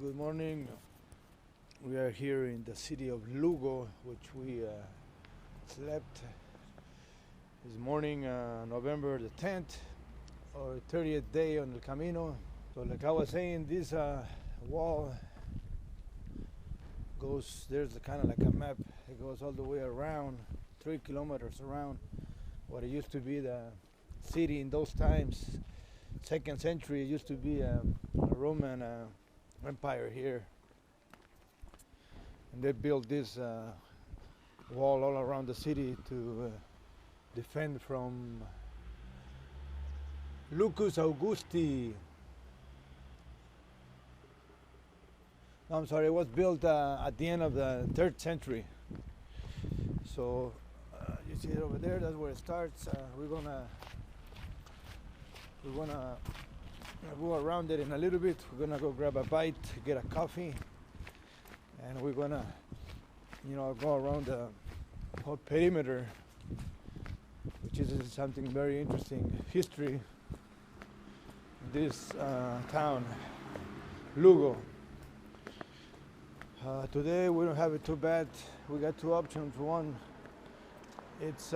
Good morning. We are here in the city of Lugo, which we slept this morning, November the 10th, or 30th day on the Camino. So like I was saying, this wall goes, there's kind of like a map. It goes all the way around, 3 kilometers around what it used to be the city in those times. Second century, it used to be a Roman empire here, and they built this wall all around the city to defend from Lucus Augusti. No, I'm sorry, it was built at the end of the 3rd century. So you see it over there, that's where it starts. We're gonna go around it in a little bit. We're gonna go grab a bite, get a coffee, and we're gonna go around the whole perimeter, which is something very interesting history. This town, Lugo. Today we don't have it too bad. We got two options. One, it's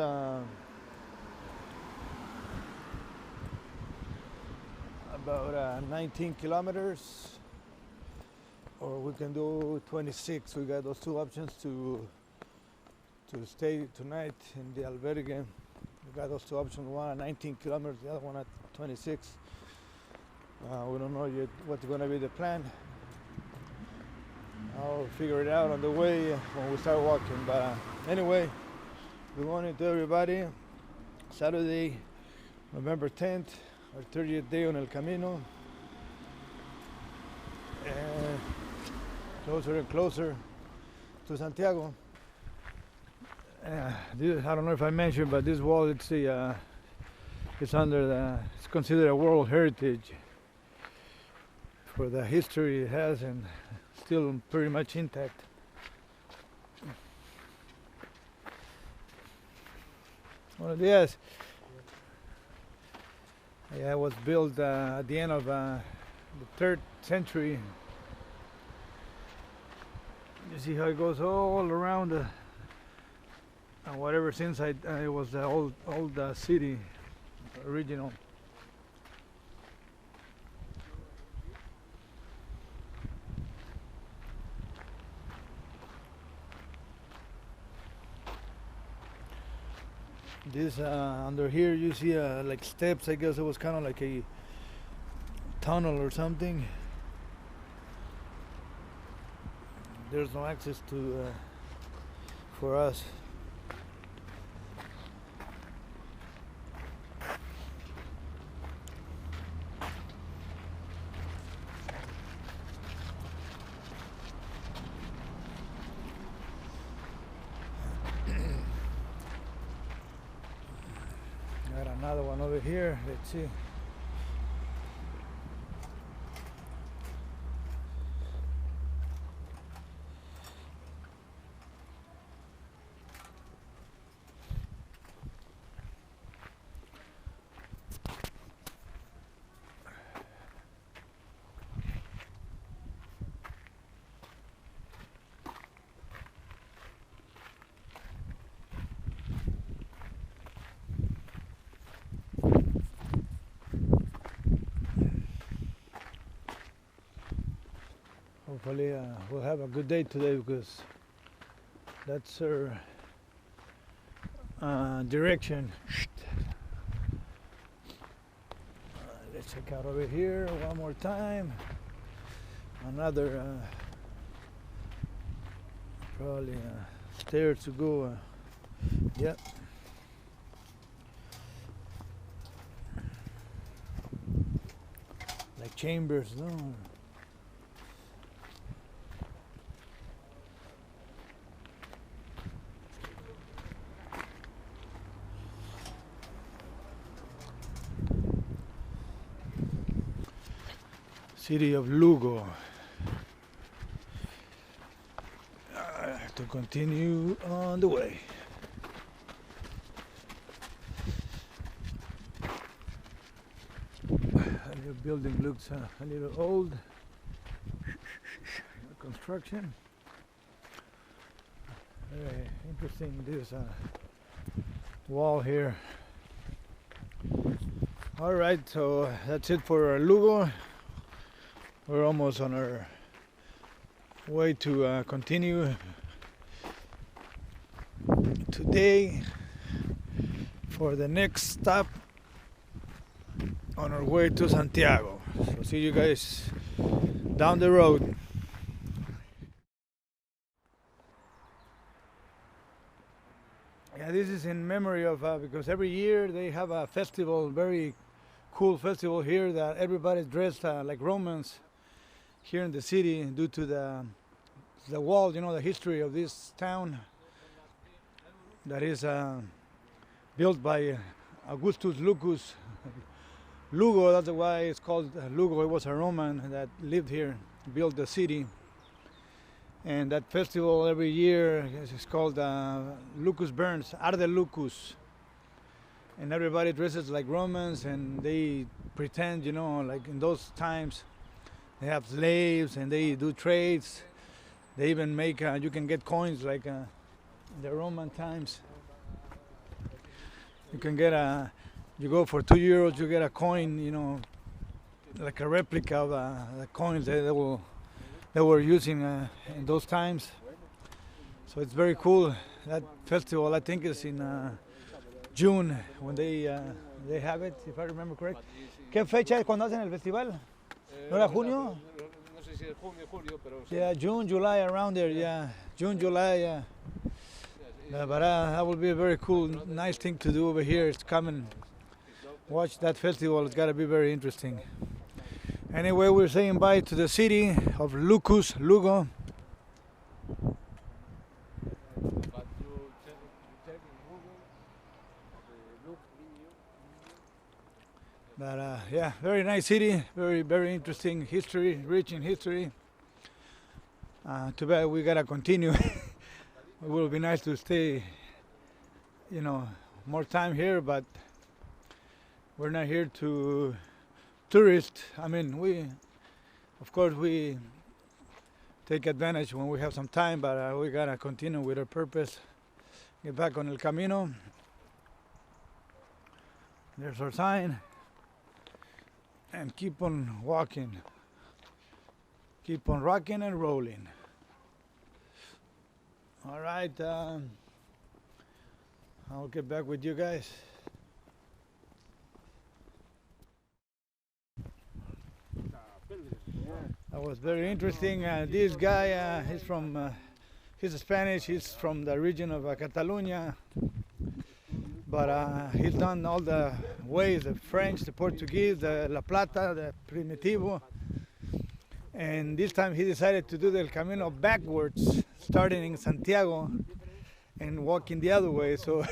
about 19 kilometers, or we can do 26. We got those two options to stay tonight in the albergue. We got those two options, one at 19 kilometers, the other one at 26. We don't know yet what's going to be the plan. I'll figure it out on the way when we start walking. But anyway, good morning to everybody. Saturday, November 10th, our 30th day on El Camino, and closer and closer to Santiago. I don't know if I mentioned, but this wall, it's considered a World Heritage for the history it has, and still pretty much intact. Buenos días. Yeah, it was built at the end of the 3rd century. You see how it goes all around whatever since it was the old city, original. This under here you see like steps. I guess it was kind of like a tunnel or something. There's no access to for us. Got another one over here. Let's see. Hopefully we'll have a good day today, because that's our direction. Let's check out over here one more time. Another probably stairs to go. Yep. Like chambers, no? City of Lugo. To continue on the way. The building looks a little old. construction. Very interesting, this wall here. All right, so that's it for Lugo. We're almost on our way to continue today for the next stop on our way to Santiago. So see you guys down the road. Yeah, this is in memory of because every year they have a festival, very cool festival here that everybody's dressed like Romans here in the city due to the wall, you know, the history of this town that is built by Augustus Lucus. Lugo, that's why it's called Lugo. It was a Roman that lived here, built the city. And that festival every year is called Lucus Burns, Arde Lucus. And everybody dresses like Romans and they pretend, you know, like in those times they have slaves and they do trades. They even make, you can get coins like in the Roman times. You can get you go for €2, you get a coin, you know, like a replica of the coins they were using in those times. So it's very cool. That festival, I think, is in June when they have it, if I remember correct. ¿Qué fecha es cuando hacen el festival? ¿No era junio? No sé si es junio, julio, pero yeah, June, July, around there. Yeah, June, July. Yeah. But that would be a very cool, nice thing to do over here. It's coming. Watch that festival. It's got to be very interesting. Anyway, we're saying bye to the city of Lucus, Lugo. But yeah, very nice city, very, very interesting history, rich in history. Too bad we gotta continue. It would be nice to stay, you know, more time here, but we're not here to tourist. I mean, of course we take advantage when we have some time, but we gotta continue with our purpose. Get back on El Camino. There's our sign. And keep on walking. Keep on rocking and rolling. All right, I'll get back with you guys. That was very interesting. This guy, he's Spanish. He's from the region of Catalonia, but he's done all the ways: the French, the Portuguese, the La Plata, the Primitivo. And this time he decided to do the Camino backwards, starting in Santiago and walking the other way. So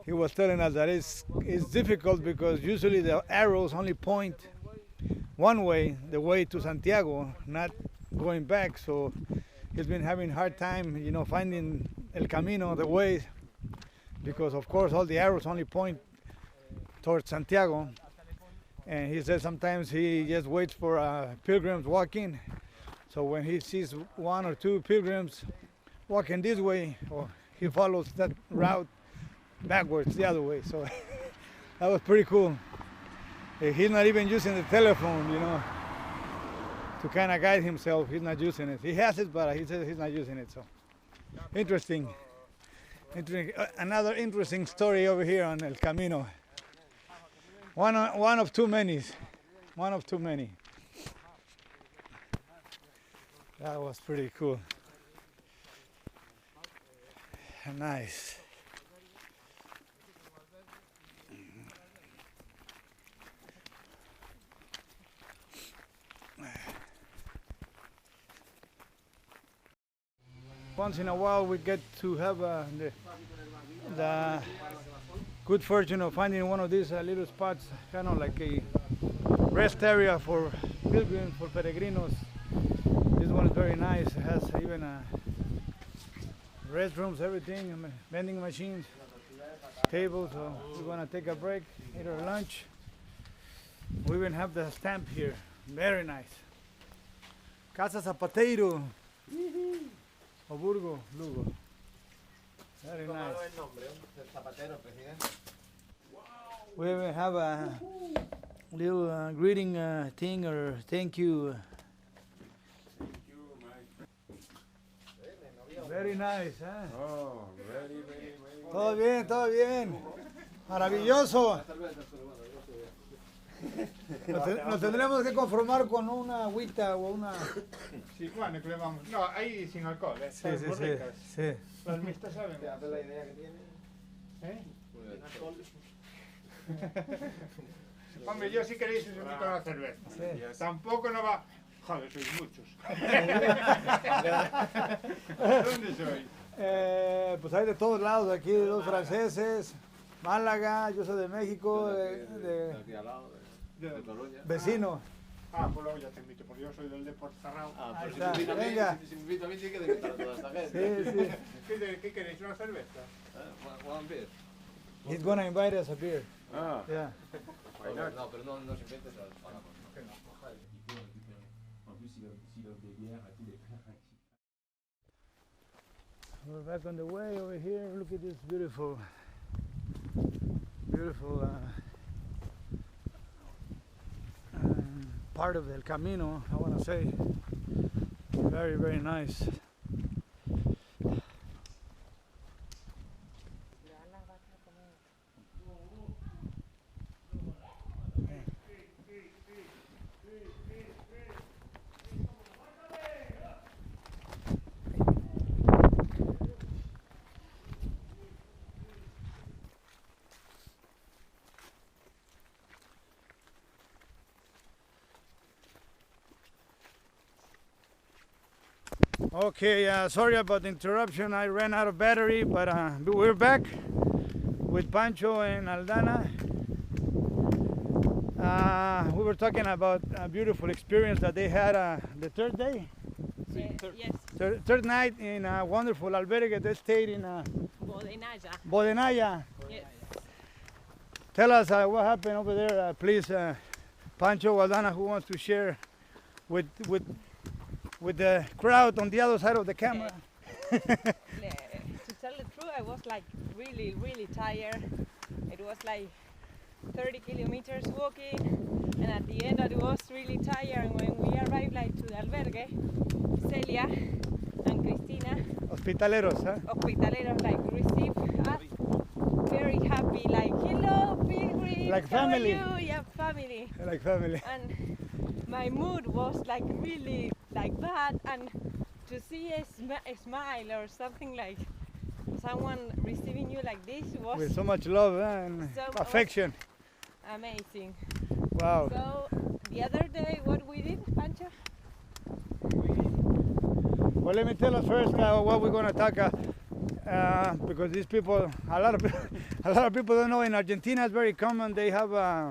he was telling us that it's difficult because usually the arrows only point one way, the way to Santiago, not going back. So he's been having a hard time, you know, finding El Camino, the way, because of course all the arrows only point towards Santiago. And he says sometimes he just waits for pilgrims walking. So when he sees one or two pilgrims walking this way, or he follows that route backwards the other way. So that was pretty cool. He's not even using the telephone, you know, to kind of guide himself. He's not using it. He has it, but he says he's not using it. So interesting. Another interesting story over here on El Camino. One of too many. One of too many. That was pretty cool. Nice. Once in a while we get to have the good fortune of finding one of these little spots, kind of like a rest area for pilgrims, for peregrinos. This one is very nice. It has even restrooms, everything, vending machines, tables. So we're gonna take a break, eat our lunch. We even have the stamp here. Very nice. Casa Zapateiro. O Burgo, Lugo. Very nice. el nombre, el zapatero, presidente. We have a little greeting thing or thank you. Very nice, huh? Oh, very, very, very. Todo bien, todo bien. Maravilloso. Nos tendremos que conformar con una agüita o una... Sí, bueno, que le vamos. No, ahí sin alcohol, Sí, saben sí, muy sí, ricas. sí. Las mixtas saben. Fíjate la idea que tiene. ¿Eh? Hombre, yo si queréis os invito a la cerveza. Sí. Tampoco no va... Joder, sois muchos. ¿Dónde sois? Pues hay de todos lados, aquí dos franceses, Málaga, yo soy de México, de Aquí al lado, de Coruña. vecino. Ah, pues luego ya te invito, porque yo soy del Deport Zarrao. Ah, Ahí pero si está, me invita a mí, venga. si me invita a mí, sí que de invitar a toda esta gente. Sí, sí. ¿Qué queréis? ¿Una cerveza? One beer. He's gonna invite us a beer. Ah, Yeah. No, pero no nos inventes a pagamos. We're back on the way over here. Look at this beautiful, beautiful part of the Camino, I want to say. Very, very nice. Okay, sorry about the interruption. I ran out of battery, but we're back with Pancho and Aldana. We were talking about a beautiful experience that they had the third day, Yes, third night in a wonderful albergue. They stayed in Bodenaya. Bodenaya. Yes. Tell us what happened over there, please, Pancho, Aldana, who wants to share with the crowd on the other side of the camera. To tell the truth, I was like really, really tired. It was like 30 kilometers walking, and at the end I was really tired. And when we arrived like to the albergue, Celia and Cristina, Hospitaleros, huh? hospitaleros, like received us very happy, like hello pilgrims, Like how are family. you? Yeah, family. Like family. And my mood was like really like bad, and to see a smile or something like someone receiving you like this was With so much love and So affection. amazing. Wow. So the other day, what we did, Pancho? Well, let me tell us first what we're going to talk because these people, a lot of people don't know. In Argentina, it's very common. They have a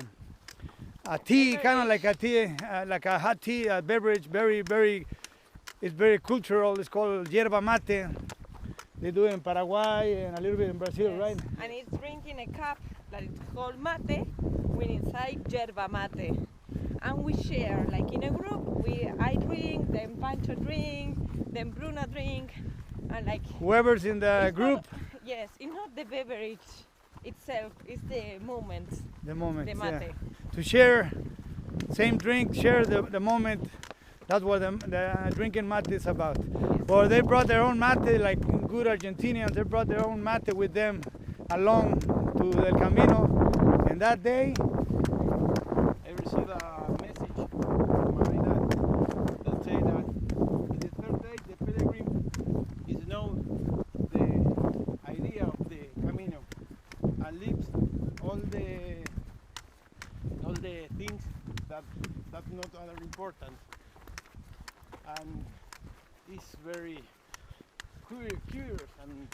tea, kind of like a tea, like a hot tea, a beverage. It's very cultural. It's called yerba mate. They do it in Paraguay and a little bit in Brazil, Yes. right? And it's drinking a cup that is called mate with inside yerba mate. And we share, like in a group, I drink, then Pancho drink, then Bruno drink, and like Whoever's in the it's group, not, yes, it's not the beverage itself, it's the moment, the moment, the yeah. mate. To share, same drink, share the moment. That's what the drinking mate is about. Well, they brought their own mate, like good Argentinians. They brought their own mate with them along to El Camino. And that day, I received a message from my dad that say that in the third day the pilgrim is know the idea of the Camino and leaves all the things that not are important, and it's very curious and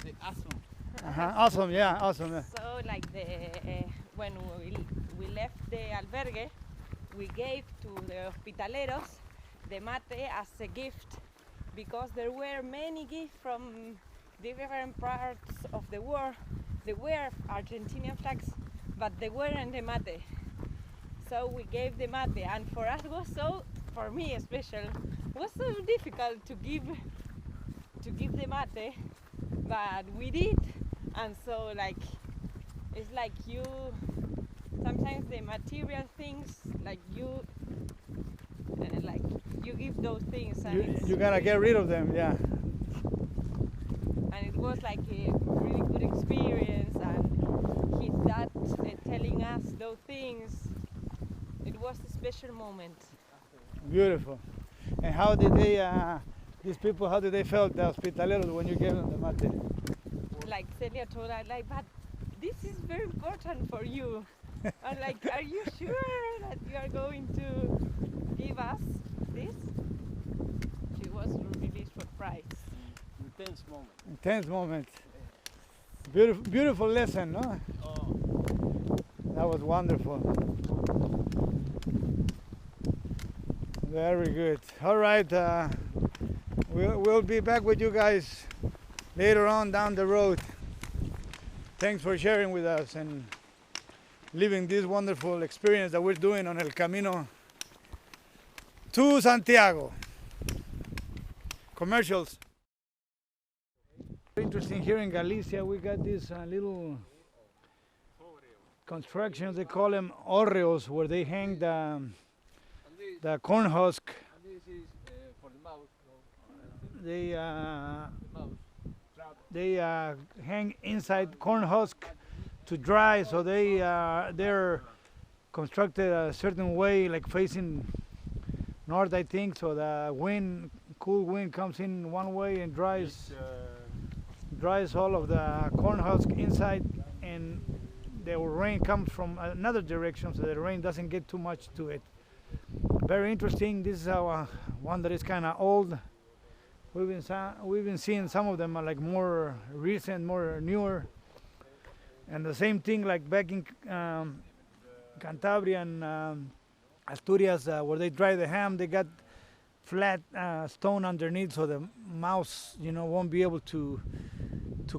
say awesome. awesome, yeah, awesome. Yeah. So like when we left the albergue, we gave to the hospitaleros the mate as a gift, because there were many gifts from different parts of the world. They were Argentinian flags, but they weren't the mate. So we gave the mate, and for us it was so for me special. It was so difficult to give the mate, but we did, and so like it's like you sometimes the material things like you give those things and you gotta get rid of them, yeah. And it was like a really good experience, and his dad telling us those things. It was a special moment. Beautiful. And how did they, these people, how did they felt, the hospitaleros, when you gave them the mate? Like Celia told us, like, but this is very important for you. I'm like, are you sure that you are going to give us this? She was really surprised. Intense moment. Intense moment. Beautiful, beautiful lesson, no? Oh. That was wonderful. Very good. All right, we'll be back with you guys later on down the road. Thanks for sharing with us and living this wonderful experience that we're doing on El Camino to Santiago. Commercials. Interesting here in Galicia, we got these little constructions, they call them orreos, where they hang the corn husk. And this is for the mouse. They hang inside corn husk to dry, so they're constructed a certain way, like facing north, I think, so the wind, cool wind comes in one way and dries all of the corn husk inside, and the rain comes from another direction, so the rain doesn't get too much to it. Very interesting. This is our one that is kind of old. We've been seeing some of them are like more recent, more newer, and the same thing like back in Cantabria and Asturias, where they dry the ham, they got flat stone underneath, so the mouse, won't be able to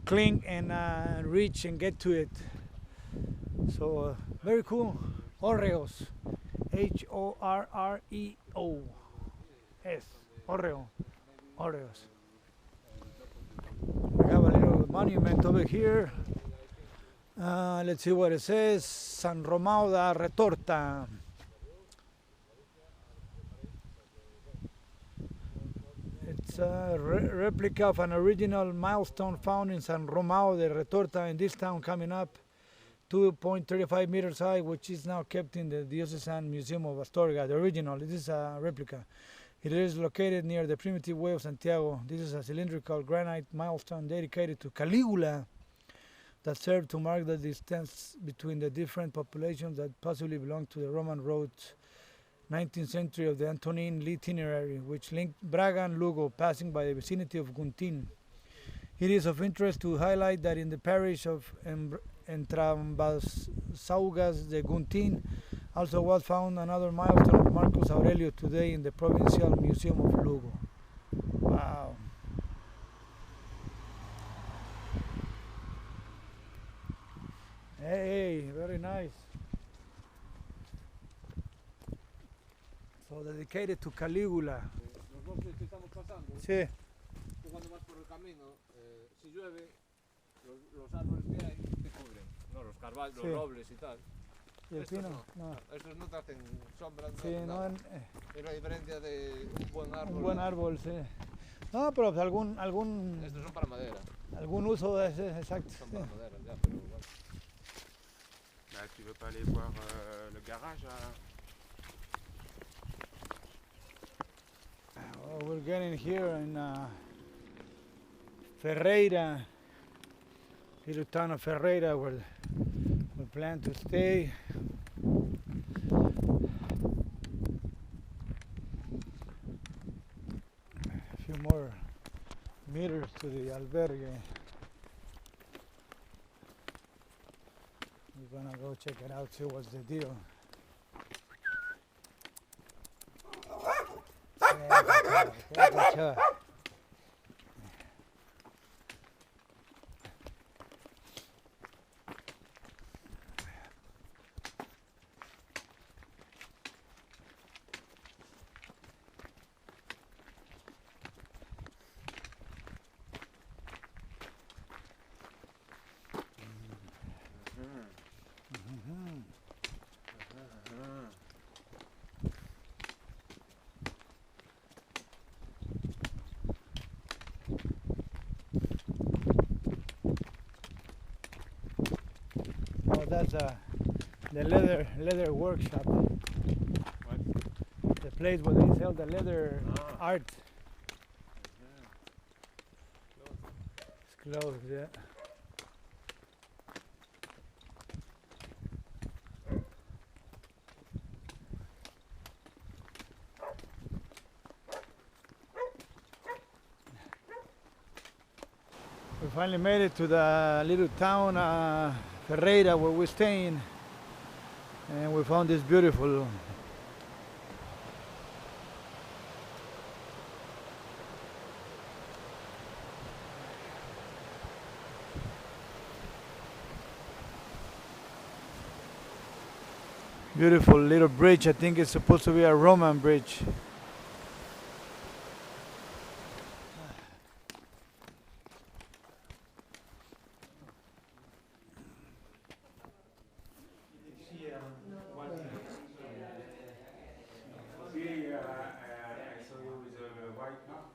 cling and reach and get to it. So very cool. Orreos, Horreos, Oreos. We have a little monument over here. Let's see what it says. San Romão da Retorta. It's a replica of an original milestone found in San Romão de Retorta in this town coming up, 2.35 meters high, which is now kept in the Diocesan Museum of Astorga. The original, this is a replica. It is located near the primitive way of Santiago. This is a cylindrical granite milestone dedicated to Caligula that served to mark the distance between the different populations that possibly belonged to the Roman road 19th century of the Antonine itinerary, which linked Braga and Lugo, passing by the vicinity of Guntin. It is of interest to highlight that in the parish of Entrambassaugas de Guntin also was found another milestone of Marcus Aurelio today in the Provincial Museum of Lugo. Wow. Hey, very nice. So dedicated to Caligula. Los bosques que estamos pasando, Sí. tú cuando vas por el camino, si llueve, los árboles que hay te cubren. No, los carvalhos, Sí. los robles y tal. ¿Y el Estos pino? no. No. Estos no te hacen sombra. Sí, nada. no, Es la diferencia de un buen árbol. un buen árbol, sí. No, pero pues Estos son para madera. algún uso de ese, exacto. Son Sí. para madera, ya, pero igual. Bah, tu veux pas aller voir le garage Well, we're getting here in Ferreira, little town of Ferreira, where we plan to stay. A few more meters to the albergue. We're gonna go check it out, see what's the deal. That's the leather workshop. What? The place where they sell the leather art. It's closed, yeah. We finally made it to the little town Ferreira where we're staying, and we found this beautiful little bridge. I think it's supposed to be a Roman bridge. See, I saw you with a white.